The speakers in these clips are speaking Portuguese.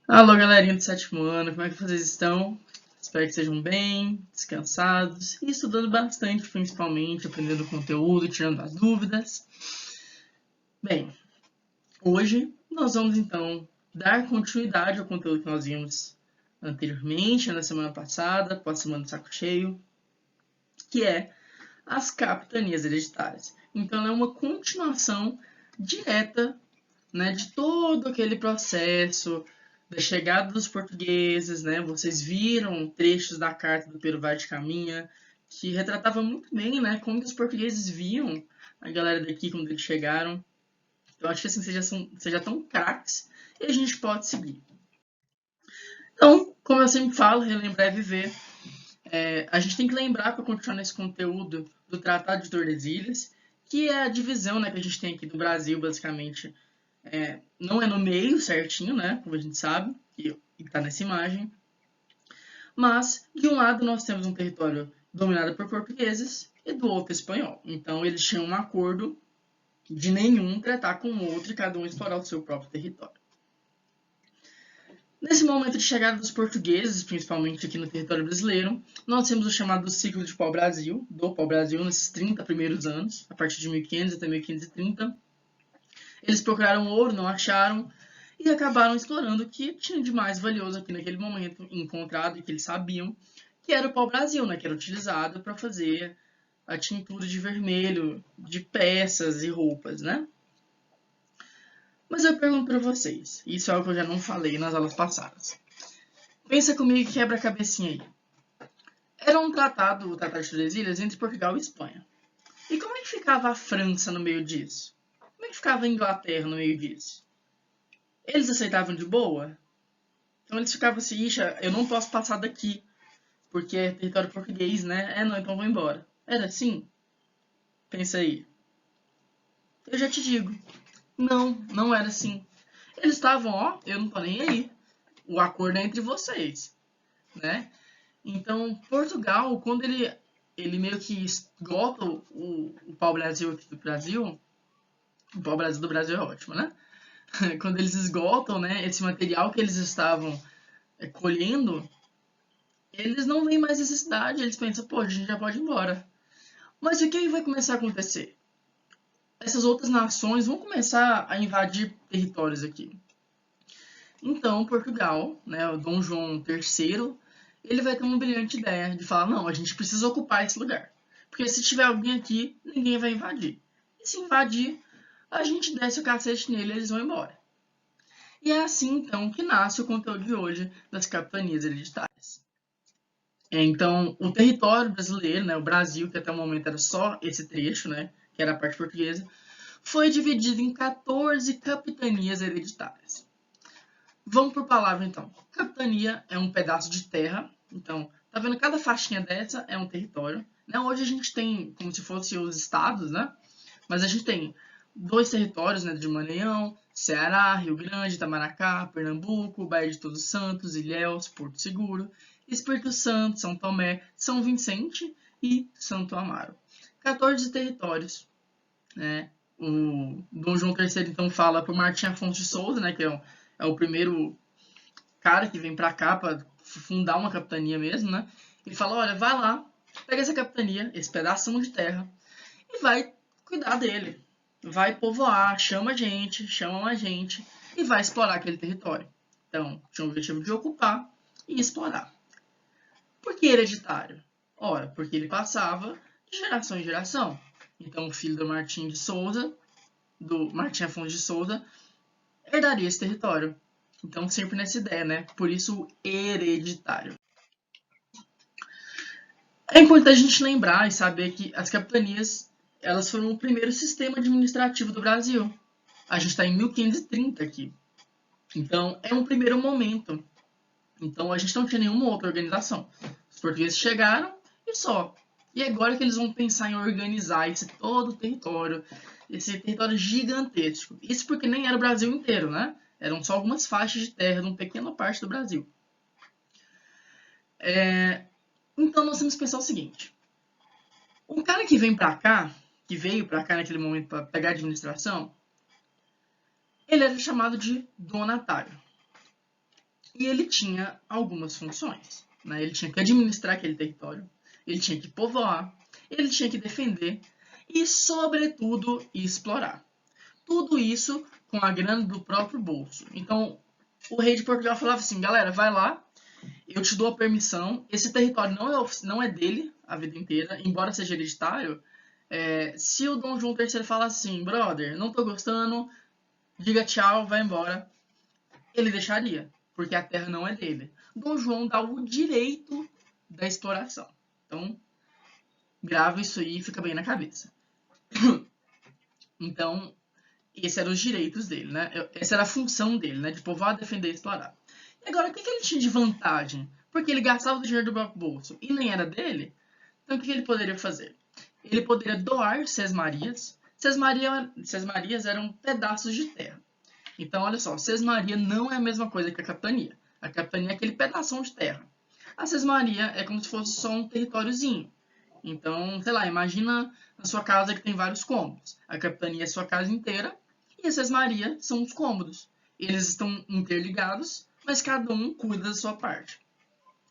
Alô, galerinha do sétimo ano, como é que vocês estão? Espero que estejam bem, descansados e estudando bastante, principalmente, aprendendo conteúdo, tirando as dúvidas. Bem, hoje nós vamos então dar continuidade ao conteúdo que nós vimos anteriormente, na semana passada, após a semana do saco cheio, que é as capitanias hereditárias. Então, é uma continuação direta, né, de todo aquele processo da chegada dos portugueses, né? Vocês viram trechos da carta do Pero Vaz de Caminha que retratava muito bem, né, como que os portugueses viam a galera daqui quando eles chegaram. Então acho que assim vocês já tão craques e a gente pode seguir. Então, como eu sempre falo, relembrar é viver. A gente tem que lembrar para continuar nesse conteúdo do Tratado de Tordesilhas, que é a divisão, né, que a gente tem aqui do Brasil, basicamente. Não é no meio certinho, né? Como a gente sabe, que está nessa imagem. Mas, de um lado, nós temos um território dominado por portugueses e do outro espanhol. Então, eles tinham um acordo de nenhum tratar com o outro e cada um explorar o seu próprio território. Nesse momento de chegada dos portugueses, principalmente aqui no território brasileiro, nós temos o chamado ciclo de pau-brasil, do pau-brasil, nesses 30 primeiros anos, a partir de 1500 até 1530. Eles procuraram ouro, não acharam, e acabaram explorando o que tinha de mais valioso aqui naquele momento encontrado e que eles sabiam, que era o pau-brasil, né, que era utilizado para fazer a tintura de vermelho de peças e roupas, né? Mas eu pergunto para vocês, isso é algo que eu já não falei nas aulas passadas. Pensa comigo e quebra a cabecinha aí. Era um tratado, o Tratado de Tordesilhas, entre Portugal e Espanha. E como é que ficava a França no meio disso? Como é que ficava a Inglaterra no meio disso? Eles aceitavam de boa? Então eles ficavam assim, ixa, eu não posso passar daqui, porque é território português, né? Não, então vou embora. Era assim? Pensa aí. Eu já te digo. Não, não era assim. Eles estavam, ó, eu não tô nem aí. O acordo é entre vocês, né? Então, Portugal, quando ele meio que esgota o pau-brasil aqui do Brasil, o pau-brasil do Brasil é ótimo, né? Quando eles esgotam, né, esse material que eles estavam colhendo, eles não veem mais necessidade, eles pensam, pô, a gente já pode ir embora. Mas o que vai começar a acontecer? Essas outras nações vão começar a invadir territórios aqui. Então, Portugal, né, o Dom João III, ele vai ter uma brilhante ideia de falar, não, a gente precisa ocupar esse lugar. Porque se tiver alguém aqui, ninguém vai invadir. E se invadir, a gente desce o cacete nele e eles vão embora. E é assim, então, que nasce o conteúdo de hoje das capitanias hereditárias. Então, o território brasileiro, né, o Brasil, que até o momento era só esse trecho, né, que era a parte portuguesa, foi dividido em 14 capitanias hereditárias. Vamos por palavra, então. Capitania é um pedaço de terra. Então, tá vendo? Cada faixinha dessa é um território. Né? Hoje a gente tem como se fossem os estados, né? Mas a gente tem 2 territórios, né, de Maranhão, Ceará, Rio Grande, Itamaracá, Pernambuco, Baía de Todos Santos, Ilhéus, Porto Seguro, Espírito Santo, São Tomé, São Vicente e Santo Amaro. 14 territórios, né? O Dom João III então fala para o Martim Afonso de Souza, né, que é o primeiro cara que vem para cá para fundar uma capitania mesmo, né? Ele fala, olha, vai lá, pega essa capitania, esse pedaço de terra e vai cuidar dele. Vai povoar, chama mais gente e vai explorar aquele território. Então, tinha o objetivo de ocupar e explorar. Por que hereditário? Ora, porque ele passava de geração em geração. Então, o filho do Martim de Souza, do Martim Afonso de Souza, herdaria esse território. Então, sempre nessa ideia, né? Por isso, hereditário. É importante a gente lembrar e saber que as capitanias elas foram o primeiro sistema administrativo do Brasil. A gente está em 1530 aqui. Então, é um primeiro momento. Então, a gente não tinha nenhuma outra organização. Os portugueses chegaram e só. E agora que eles vão pensar em organizar esse todo o território, esse território gigantesco. Isso porque nem era o Brasil inteiro, né? Eram só algumas faixas de terra de uma pequena parte do Brasil. Então, nós temos que pensar o seguinte. Um cara que vem pra cá, que veio pra cá naquele momento para pegar a administração, ele era chamado de donatário. E ele tinha algumas funções, né? Ele tinha que administrar aquele território, ele tinha que povoar, ele tinha que defender e, sobretudo, explorar. Tudo isso com a grana do próprio bolso. Então, o rei de Portugal falava assim, galera, vai lá, eu te dou a permissão, esse território não é dele a vida inteira, embora seja hereditário. Se o Dom João III falar assim, brother, não tô gostando, diga tchau, vai embora, ele deixaria, porque a terra não é dele. Dom João dá o direito da exploração. Então, grava isso aí e fica bem na cabeça. Então, esses eram os direitos dele, né? Essa era a função dele, né? De povoar, defender e explorar. E agora, o que ele tinha de vantagem? Porque ele gastava o dinheiro do próprio bolso e nem era dele. Então, o que ele poderia fazer? Ele poderia doar sesmarias. Sesmarias eram pedaços de terra. Então, olha só, sesmaria não é a mesma coisa que a capitania. A capitania é aquele pedação de terra. A sesmaria é como se fosse só um territóriozinho. Então, sei lá, imagina na sua casa que tem vários cômodos. A capitania é a sua casa inteira e a sesmaria são os cômodos. Eles estão interligados, mas cada um cuida da sua parte.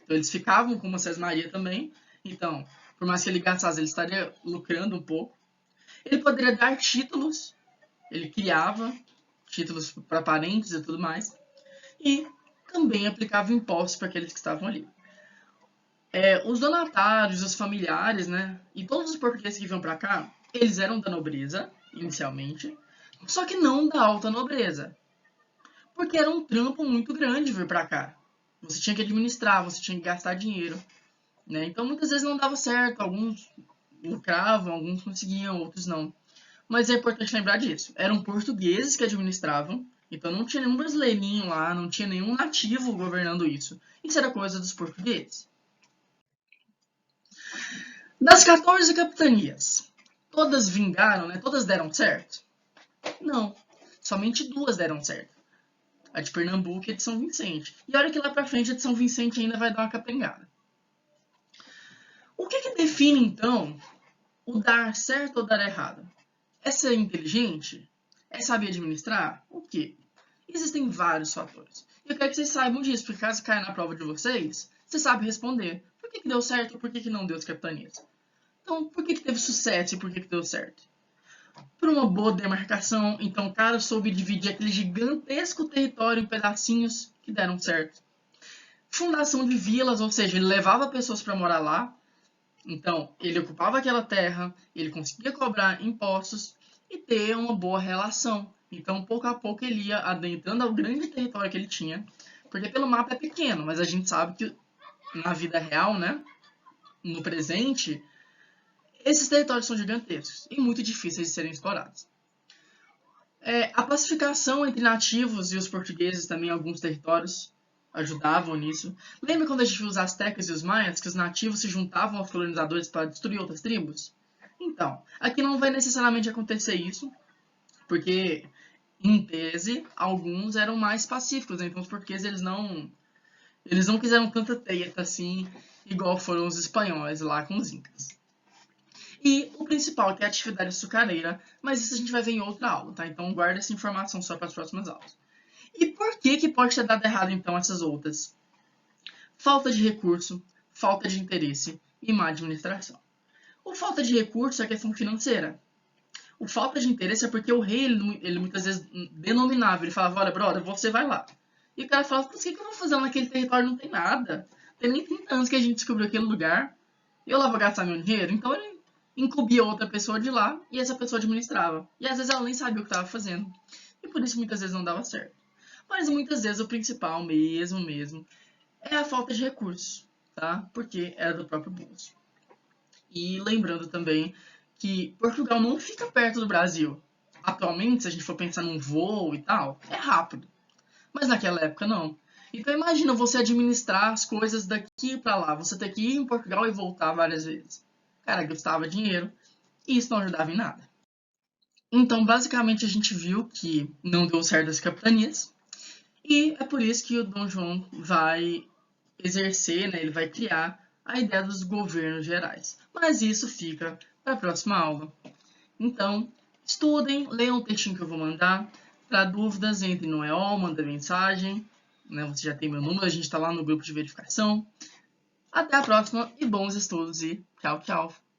Então, eles ficavam com uma sesmaria também. Então, por mais que ele gastasse, ele estaria lucrando um pouco. Ele poderia dar títulos. Ele criava títulos para parentes e tudo mais. E também aplicava impostos para aqueles que estavam ali. Os donatários, os familiares, né? E todos os portugueses que vinham para cá, eles eram da nobreza, inicialmente, só que não da alta nobreza. Porque era um trampo muito grande vir para cá. Você tinha que administrar, você tinha que gastar dinheiro, né? Então muitas vezes não dava certo, alguns lucravam, alguns conseguiam, outros não. Mas é importante lembrar disso. Eram portugueses que administravam, então não tinha nenhum brasileirinho lá, não tinha nenhum nativo governando isso. Isso era coisa dos portugueses. Das 14 capitanias, todas vingaram, né? Todas deram certo? Não. Somente 2 deram certo. A de Pernambuco e a de São Vicente. E olha que lá pra frente a de São Vicente ainda vai dar uma capengada. O que define, então, o dar certo ou dar errado? É ser inteligente? É saber administrar? O quê? Existem vários fatores. E eu quero que vocês saibam disso, porque caso caia na prova de vocês, você sabe responder. Por que deu certo ou por que não deu as capitanias? Então, por que teve sucesso e por que deu certo? Por uma boa demarcação, então o cara soube dividir aquele gigantesco território em pedacinhos que deram certo. Fundação de vilas, ou seja, ele levava pessoas para morar lá, então ele ocupava aquela terra, ele conseguia cobrar impostos e ter uma boa relação. Então, pouco a pouco, ele ia adentrando ao grande território que ele tinha, porque pelo mapa é pequeno, mas a gente sabe que na vida real, né, no presente, esses territórios são gigantescos e muito difíceis de serem explorados. A pacificação entre nativos e os portugueses também em alguns territórios ajudavam nisso. Lembra quando a gente viu os astecas e os maias, que os nativos se juntavam aos colonizadores para destruir outras tribos? Então, aqui não vai necessariamente acontecer isso, porque, em tese, alguns eram mais pacíficos, né? Então os portugueses eles não quiseram tanta treta assim, igual foram os espanhóis lá com os incas. E o principal, que é a atividade açucareira, mas isso a gente vai ver em outra aula, tá? Então guarda essa informação só para as próximas aulas. E por que pode ter dado errado, então, essas outras? Falta de recurso, falta de interesse e má administração. O falta de recurso é questão financeira. O falta de interesse é porque o rei, ele muitas vezes denominava, ele falava, olha, brother, você vai lá. E o cara falava, o que eu vou fazer naquele território? Não tem nada. Tem nem 30 anos que a gente descobriu aquele lugar. Eu lá vou gastar meu dinheiro? Então ele incumbia outra pessoa de lá e essa pessoa administrava. E às vezes ela nem sabia o que estava fazendo. E por isso muitas vezes não dava certo. Mas muitas vezes o principal mesmo, é a falta de recursos, tá? Porque era do próprio bolso. E lembrando também que Portugal não fica perto do Brasil. Atualmente, se a gente for pensar num voo e tal, é rápido. Mas naquela época não. Então imagina você administrar as coisas daqui para lá. Você ter que ir em Portugal e voltar várias vezes. Cara, gastava dinheiro e isso não ajudava em nada. Então, basicamente, a gente viu que não deu certo as capitanias. E é por isso que o Dom João vai exercer, né, ele vai criar a ideia dos governos gerais. Mas isso fica para a próxima aula. Então, estudem, leiam o textinho que eu vou mandar. Para dúvidas, entre no EOL, manda mensagem. né? Você já tem meu número, a gente está lá no grupo de verificação. Até a próxima e bons estudos e tchau, tchau!